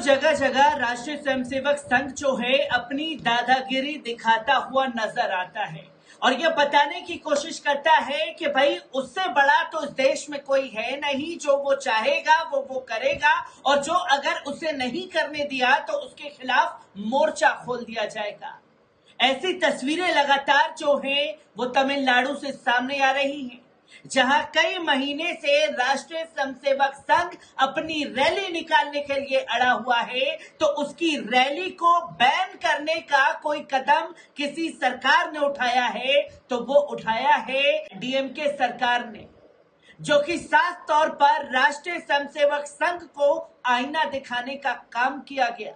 जगह जगह राष्ट्रीय स्वयंसेवक संघ जो है अपनी दादागिरी दिखाता हुआ नजर आता है और यह बताने की कोशिश करता है कि भाई उससे बड़ा तो इस देश में कोई है नहीं, जो वो चाहेगा वो करेगा और जो अगर उसे नहीं करने दिया तो उसके खिलाफ मोर्चा खोल दिया जाएगा। ऐसी तस्वीरें लगातार जो हैं वो तमिलनाडु से सामने आ रही हैं, जहां कई महीने से राष्ट्रीय स्वयंसेवक संघ अपनी रैली निकालने के लिए अड़ा हुआ है, तो उसकी रैली को बैन करने का कोई कदम किसी सरकार ने उठाया है तो वो उठाया है डीएमके सरकार ने, जो कि साफ तौर पर राष्ट्रीय स्वयंसेवक संघ को आईना दिखाने का काम किया गया।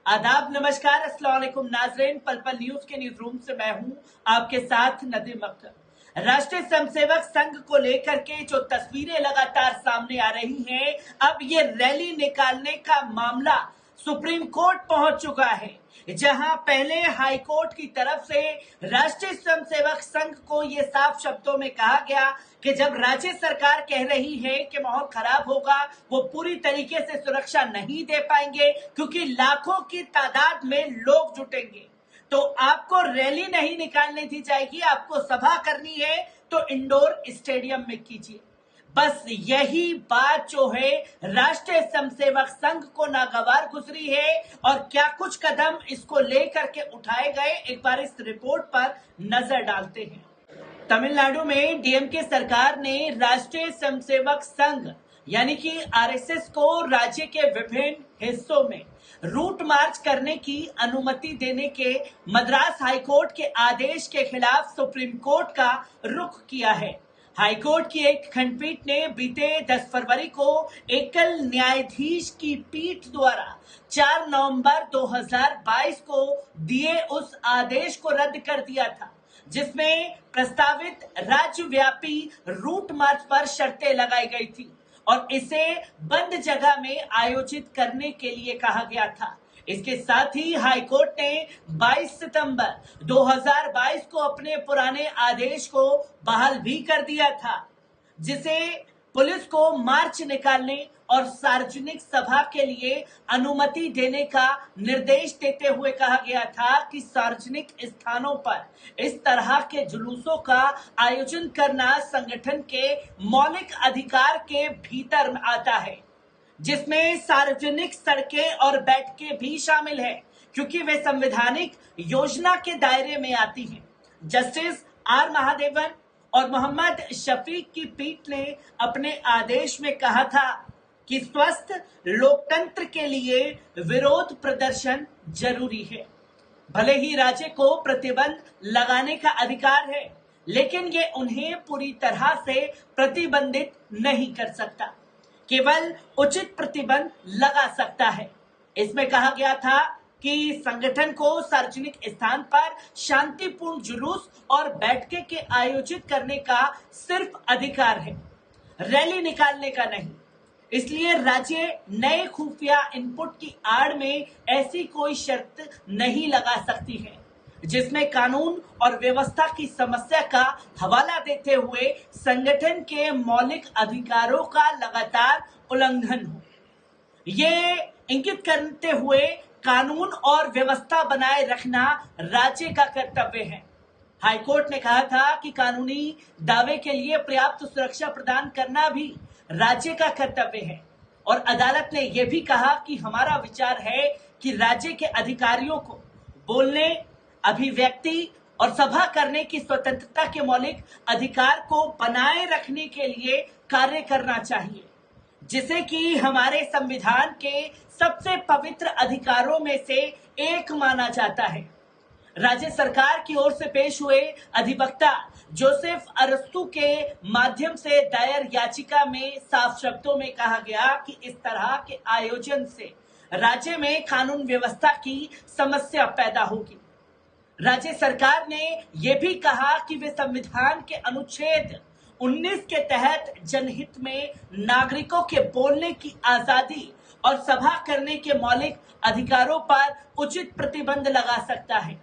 आदाब, नमस्कार, अस्सलाम वालेकुम नाज़रीन, पल पल न्यूज के न्यूज रूम से मैं हूं आपके साथ नदीम अख्तर। राष्ट्रीय स्वयंसेवक संघ को लेकर के जो तस्वीरें लगातार सामने आ रही हैं, अब ये रैली निकालने का मामला सुप्रीम कोर्ट पहुंच चुका है, जहां पहले हाई कोर्ट की तरफ से राष्ट्रीय स्वयंसेवक संघ को ये साफ शब्दों में कहा गया कि जब राज्य सरकार कह रही है कि माहौल खराब होगा, वो पूरी तरीके से सुरक्षा नहीं दे पाएंगे क्योंकि लाखों की तादाद में लोग जुटेंगे, तो आपको रैली नहीं निकालने दी जाएगी, आपको सभा करनी है तो इंडोर स्टेडियम में कीजिए। बस यही बात जो है राष्ट्रीय स्वयंसेवक संघ को नागवार गुजरी है और क्या कुछ कदम इसको लेकर के उठाए गए, एक बार इस रिपोर्ट पर नजर डालते हैं। तमिलनाडु में डीएमके सरकार ने राष्ट्रीय स्वयंसेवक संघ यानी कि आरएसएस को राज्य के विभिन्न हिस्सों में रूट मार्च करने की अनुमति देने के मद्रास हाईकोर्ट के आदेश के खिलाफ सुप्रीम कोर्ट का रुख किया है। हाईकोर्ट की एक खंडपीठ ने बीते 10 फरवरी को एकल न्यायाधीश की पीठ द्वारा 4 नवंबर 2022 को दिए उस आदेश को रद्द कर दिया था, जिसमें प्रस्तावित राज्यव्यापी रूट मार्च पर शर्तें लगाई गई थी और इसे बंद जगह में आयोजित करने के लिए कहा गया था। इसके साथ ही हाईकोर्ट ने 22 सितंबर 2022 को अपने पुराने आदेश को बहाल भी कर दिया था, जिसे पुलिस को मार्च निकालने और सार्वजनिक सभा के लिए अनुमति देने का निर्देश देते हुए कहा गया था कि सार्वजनिक स्थानों पर इस तरह के जुलूसों का आयोजन करना संगठन के मौलिक अधिकार के भीतर आता है, जिसमें सार्वजनिक सड़कें और बैठकें भी शामिल है क्योंकि वे संवैधानिक योजना के दायरे में आती हैं। जस्टिस आर महादेवन और मोहम्मद शफीक की पीठ ने अपने आदेश में कहा था कि स्वस्थ लोकतंत्र के लिए विरोध प्रदर्शन जरूरी है। भले ही राज्य को प्रतिबंध लगाने का अधिकार है, लेकिन ये उन्हें पूरी तरह से प्रतिबंधित नहीं कर सकता, केवल उचित प्रतिबंध लगा सकता है। इसमें कहा गया था कि संगठन को सार्वजनिक स्थान पर शांतिपूर्ण जुलूस और बैठकें के आयोजित करने का सिर्फ अधिकार है, रैली निकालने का नहीं। इसलिए राज्य नए खुफिया इनपुट की आड़ में ऐसी कोई शर्त नहीं लगा सकती है जिसमें कानून और व्यवस्था की समस्या का हवाला देते हुए संगठन के मौलिक अधिकारों का लगातार उल्लंघन हो। ये इंगित करते हुए कानून और व्यवस्था बनाए रखना राज्य का कर्तव्य है। हाईकोर्ट ने कहा था कि कानूनी दावे के लिए पर्याप्त सुरक्षा प्रदान करना भी राज्य का कर्तव्य है और अदालत ने यह भी कहा कि हमारा विचार है कि राज्य के अधिकारियों को बोलने, अभिव्यक्ति और सभा करने की स्वतंत्रता के मौलिक अधिकार को बनाए रखने के लिए कार्य करना चाहिए, जिसे कि हमारे संविधान के सबसे पवित्र अधिकारों में से एक माना जाता है। राज्य सरकार की ओर से पेश हुए अधिवक्ता जोसेफ अरस्तु के माध्यम से दायर याचिका में साफ शब्दों में कहा गया कि इस तरह के आयोजन से राज्य में कानून व्यवस्था की समस्या पैदा होगी। राज्य सरकार ने यह भी कहा कि वे संविधान के अनुच्छेद 19 के तहत जनहित में नागरिकों के बोलने की आजादी और सभा करने के मौलिक अधिकारों पर उचित प्रतिबंध लगा सकता है।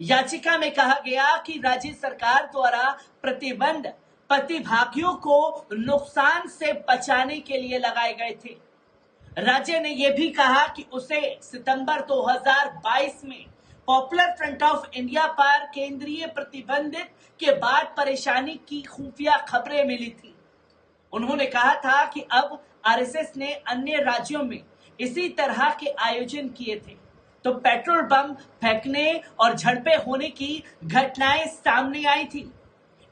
याचिका में कहा गया कि राज्य सरकार द्वारा प्रतिबंध प्रतिभागियों को नुकसान से बचाने के लिए लगाए गए थे। राज्य ने यह भी कहा कि उसे सितंबर 2022 में पॉपुलर फ्रंट ऑफ इंडिया पर केंद्रीय प्रतिबंधित के बाद परेशानी की खुफिया खबरें मिली थी। उन्होंने कहा था कि अब आरएसएस ने अन्य राज्यों में इसी तरह के आयोजन किए थे तो पेट्रोल बम फेंकने और झड़पें होने की घटनाएं सामने आई थी।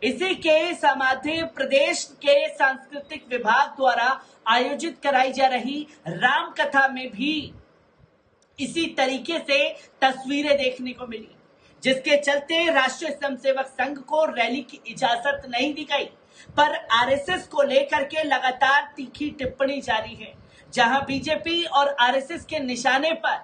इसी के मध्य प्रदेश के सांस्कृतिक विभाग द्वारा आयोजित कराई जा रही राम कथा में भी इसी तरीके से तस्वीरें देखने को मिली, जिसके चलते राष्ट्रीय स्वयंसेवक संघ को रैली की इजाजत नहीं दी गई। पर आरएसएस को लेकर के लगातार तीखी टिप्पणी जारी है, जहां बीजेपी और आरएसएस के निशाने पर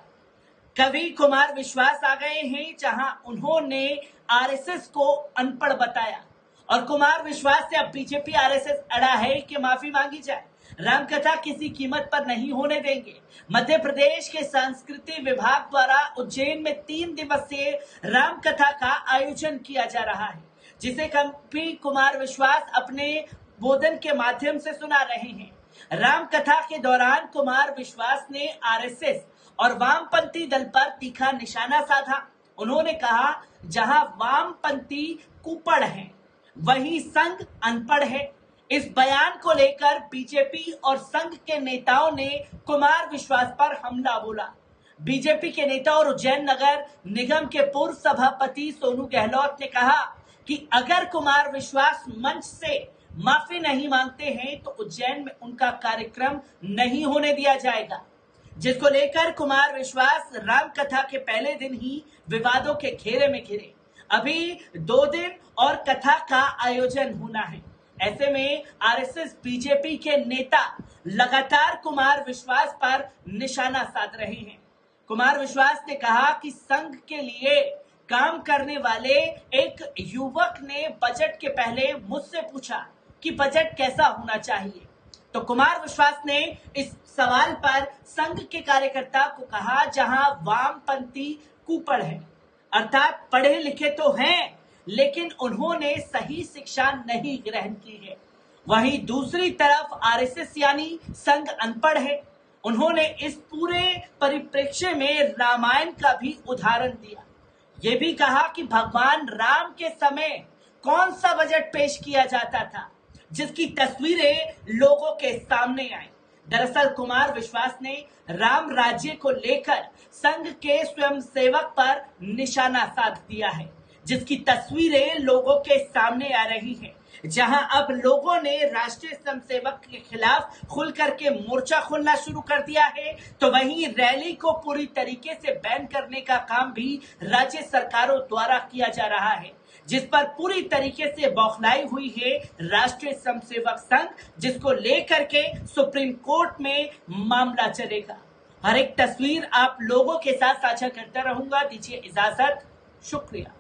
कवि कुमार विश्वास आ गए हैं, जहां उन्होंने आरएसएस को अनपढ़ बताया और कुमार विश्वास से अब बीजेपी आरएसएस अड़ा है कि माफी मांगी जाए। रामकथा किसी कीमत पर नहीं होने देंगे। मध्य प्रदेश के संस्कृति विभाग द्वारा उज्जैन में 3 दिवसीय रामकथा का आयोजन किया जा रहा है, जिसे कवि कुमार विश्वास अपने बोधन के माध्यम से सुना रहे हैं। रामकथा के दौरान कुमार विश्वास ने आरएसएस और वामपंथी दल पर तीखा निशाना साधा। उन्होंने कहा, जहां वामपंथी कुपड़ है वहीं संघ अनपढ़ है। इस बयान को लेकर बीजेपी और संघ के नेताओं ने कुमार विश्वास पर हमला बोला। बीजेपी के नेता और उज्जैन नगर निगम के पूर्व सभापति सोनू गहलोत ने कहा कि अगर कुमार विश्वास मंच से माफी नहीं मांगते हैं तो उज्जैन में उनका कार्यक्रम नहीं होने दिया जाएगा, जिसको लेकर कुमार विश्वास रामकथा के पहले दिन ही विवादों के घेरे में घिरे। अभी 2 दिन और कथा का आयोजन होना है। ऐसे में आरएसएस बीजेपी के नेता लगातार कुमार विश्वास पर निशाना साध रहे हैं। कुमार विश्वास ने कहा कि संघ के लिए काम करने वाले एक युवक ने बजट के पहले मुझसे पूछा कि बजट कैसा होना चाहिए, तो कुमार विश्वास ने इस सवाल पर संघ के कार्यकर्ता को कहा, जहां वामपंथी कुपड़ है, अर्थात पढ़े लिखे तो हैं लेकिन उन्होंने सही शिक्षा नहीं ग्रहण की है। वहीं दूसरी तरफ आरएसएस यानी संघ अनपढ़ है। उन्होंने इस पूरे परिप्रेक्ष्य में रामायण का भी उदाहरण दिया। ये भी कहा कि भगवान राम के समय कौन सा बजट पेश किया जाता था जिसकी तस्वीरें लोगों के सामने आई। दरअसल कुमार विश्वास ने राम राज्य को लेकर संघ के स्वयंसेवक पर निशाना साध दिया है, जिसकी तस्वीरें लोगों के सामने आ रही हैं। जहां अब लोगों ने राष्ट्रीय स्वयंसेवक के खिलाफ खुल करके मोर्चा खोलना शुरू कर दिया है, तो वहीं रैली को पूरी तरीके से बैन करने का काम भी राज्य सरकारों द्वारा किया जा रहा है, जिस पर पूरी तरीके से बौखलाई हुई है राष्ट्रीय स्वयंसेवक संघ, जिसको लेकर के सुप्रीम कोर्ट में मामला चलेगा। हर एक तस्वीर आप लोगों के साथ साझा करता रहूंगा। दीजिए इजाजत, शुक्रिया।